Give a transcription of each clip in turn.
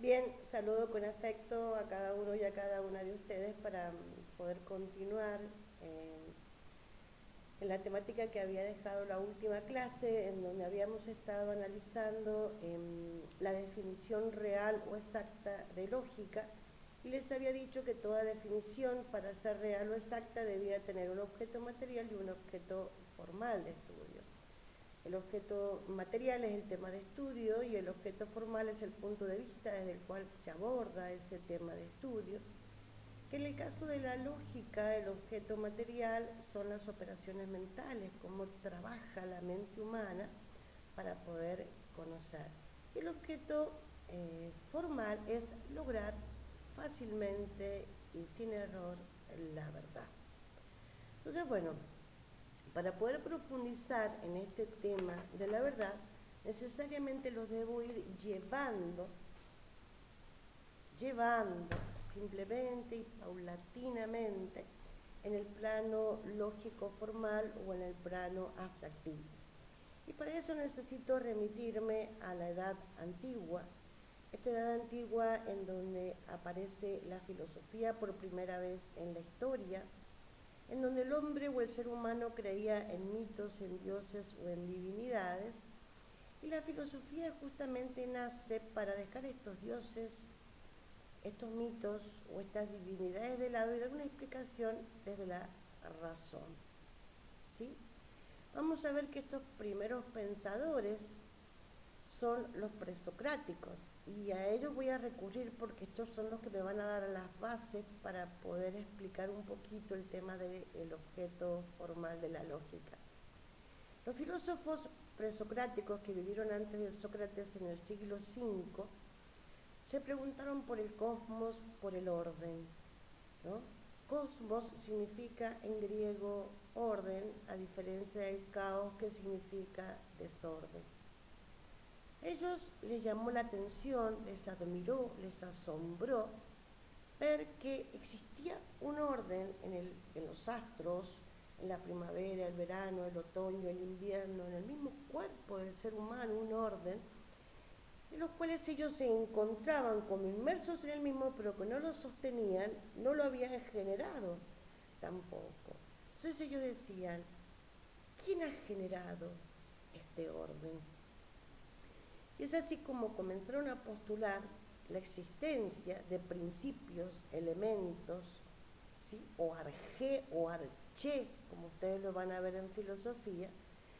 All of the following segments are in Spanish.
Bien, saludo con afecto a cada uno y a cada una de ustedes para poder continuar eh, en la temática que había dejado la última clase, en donde habíamos estado analizando la definición real o exacta de lógica, y les había dicho que toda definición, para ser real o exacta, debía tener un objeto material y un objeto formal de estudio. El objeto material es el tema de estudio y el objeto formal es el punto de vista desde el cual se aborda ese tema de estudio, que en el caso de la lógica, el objeto material son las operaciones mentales, cómo trabaja la mente humana para poder conocer. Y el objeto formal es lograr fácilmente y sin error la verdad. Entonces, bueno, para poder profundizar en este tema de la verdad, necesariamente los debo ir llevando simplemente y paulatinamente en el plano lógico formal o en el plano abstractivo. Y para eso necesito remitirme a la edad antigua, esta edad antigua en donde aparece la filosofía por primera vez en la historia, en donde el hombre o el ser humano creía en mitos, en dioses o en divinidades, y la filosofía justamente nace para dejar estos dioses, estos mitos o estas divinidades de lado y dar una explicación desde la razón. ¿Sí? Vamos a ver que estos primeros pensadores son los presocráticos, y a ellos voy a recurrir porque estos son los que me van a dar las bases para poder explicar un poquito el tema del objeto formal de la lógica. Los filósofos presocráticos que vivieron antes de Sócrates en el siglo V se preguntaron por el cosmos, por el orden, ¿no? Cosmos significa en griego orden, a diferencia del caos, que significa desorden. A ellos les llamó la atención, les admiró, les asombró ver que existía un orden en los astros, en la primavera, el verano, el otoño, el invierno, en el mismo cuerpo del ser humano, un orden, en los cuales ellos se encontraban como inmersos en el mismo, pero que no lo sostenían, no lo habían generado tampoco. Entonces ellos decían, ¿quién ha generado este orden? Y es así como comenzaron a postular la existencia de principios, elementos, ¿sí? O arjé o arché, como ustedes lo van a ver en filosofía,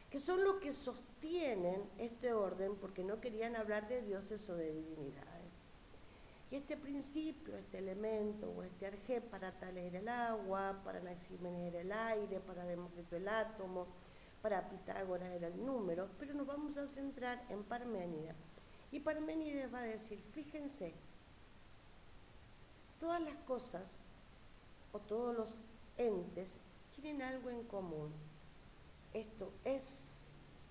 que son los que sostienen este orden porque no querían hablar de dioses o de divinidades. Y este principio, este elemento o este arjé, para Tales era el agua, para Anaxímenes era el aire, para Demócrito el átomo, para Pitágoras era el número, pero nos vamos a centrar en Parménides. Y Parménides va a decir, fíjense, todas las cosas o todos los entes tienen algo en común. Esto es,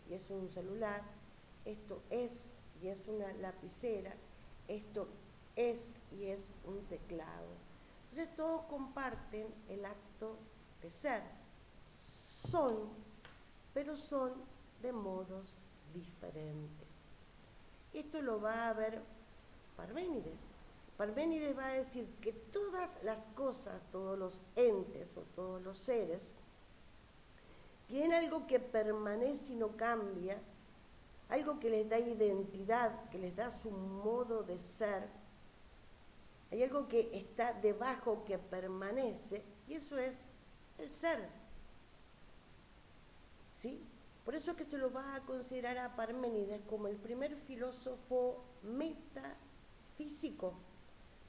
y es un celular, esto es, y es una lapicera, esto es, y es un teclado. Entonces todos comparten el acto de ser. Son, pero son de modos diferentes. Esto lo va a ver Parménides. Parménides va a decir que todas las cosas, todos los entes o todos los seres, tienen algo que permanece y no cambia, algo que les da identidad, que les da su modo de ser. Hay algo que está debajo, que permanece, y eso es el ser. ¿Sí? Por eso es que se lo va a considerar a Parménides como el primer filósofo metafísico,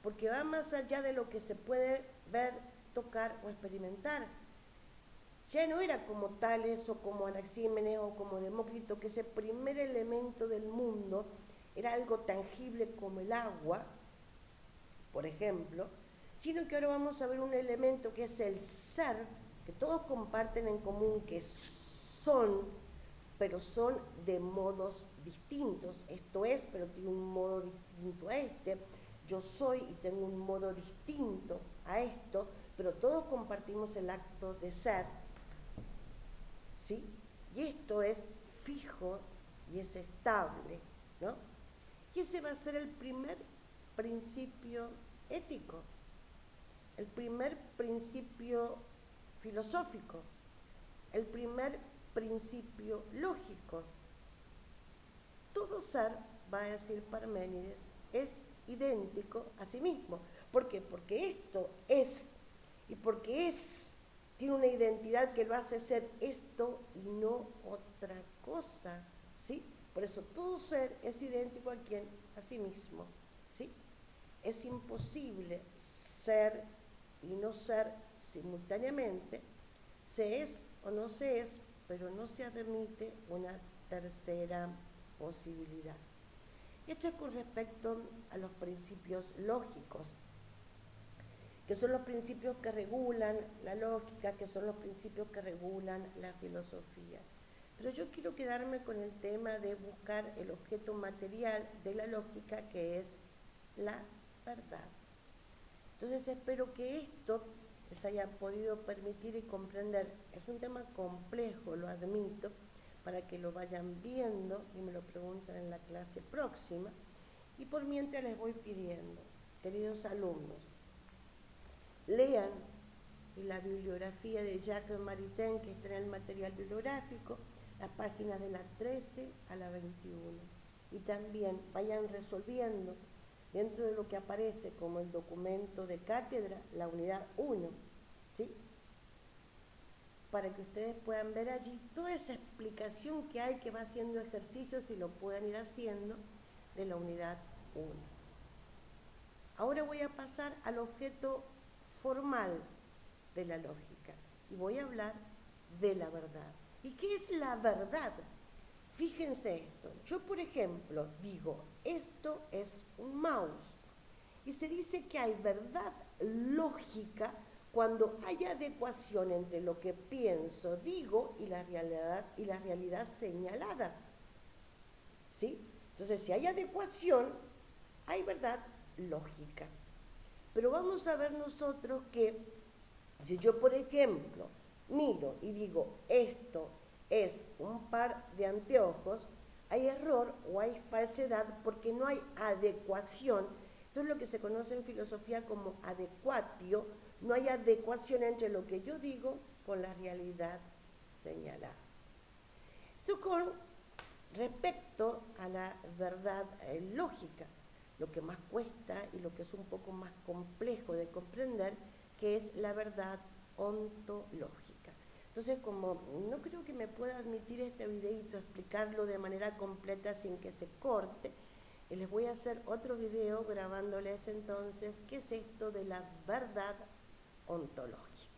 porque va más allá de lo que se puede ver, tocar o experimentar. Ya no era como Tales o como Anaxímenes o como Demócrito, que ese primer elemento del mundo era algo tangible como el agua, por ejemplo, sino que ahora vamos a ver un elemento que es el ser, que todos comparten en común, que son, pero son de modos distintos. Esto es, pero tiene un modo distinto a este. Yo soy y tengo un modo distinto a esto, pero todos compartimos el acto de ser. ¿Sí? Y esto es fijo y es estable, ¿no? Y ese va a ser el primer principio ético, el primer principio filosófico, el primer principio lógico. Todo ser, va a decir Parménides, es idéntico a sí mismo. ¿Por qué? Porque esto es, y porque tiene una identidad que lo hace ser esto y no otra cosa, ¿sí? Por eso todo ser es idéntico a quién, a sí mismo, ¿sí? Es imposible ser y no ser simultáneamente, se es o no se es, pero no se admite una tercera posibilidad. Esto es con respecto a los principios lógicos, que son los principios que regulan la lógica, que son los principios que regulan la filosofía. Pero yo quiero quedarme con el tema de buscar el objeto material de la lógica, que es la verdad. Entonces espero que esto les haya podido permitir y comprender. Es un tema complejo, lo admito, para que lo vayan viendo y me lo pregunten en la clase próxima. Y por mientras les voy pidiendo, queridos alumnos, lean la bibliografía de Jacques Maritain, que está en el material bibliográfico, las páginas de la 13 a la 21. Y también vayan resolviendo dentro de lo que aparece como el documento de cátedra, la unidad 1, ¿sí? Para que ustedes puedan ver allí toda esa explicación que hay, que va haciendo ejercicios y lo puedan ir haciendo de la unidad 1. Ahora voy a pasar al objeto formal de la lógica y voy a hablar de la verdad. ¿Y qué es la verdad? Fíjense esto, yo por ejemplo digo, esto es un mouse, y se dice que hay verdad lógica cuando hay adecuación entre lo que pienso, digo y la realidad señalada. ¿Sí? Entonces, si hay adecuación, hay verdad lógica. Pero vamos a ver nosotros que si yo, por ejemplo, miro y digo, esto es un par de anteojos, hay error o hay falsedad porque no hay adecuación. Esto es lo que se conoce en filosofía como adecuatio. No hay adecuación entre lo que yo digo con la realidad señalada. Esto con respecto a la verdad lógica, lo que más cuesta y lo que es un poco más complejo de comprender, que es la verdad ontológica. Entonces, como no creo que me pueda admitir este videito explicarlo de manera completa sin que se corte, les voy a hacer otro video grabándoles entonces qué es esto de la verdad ontológica.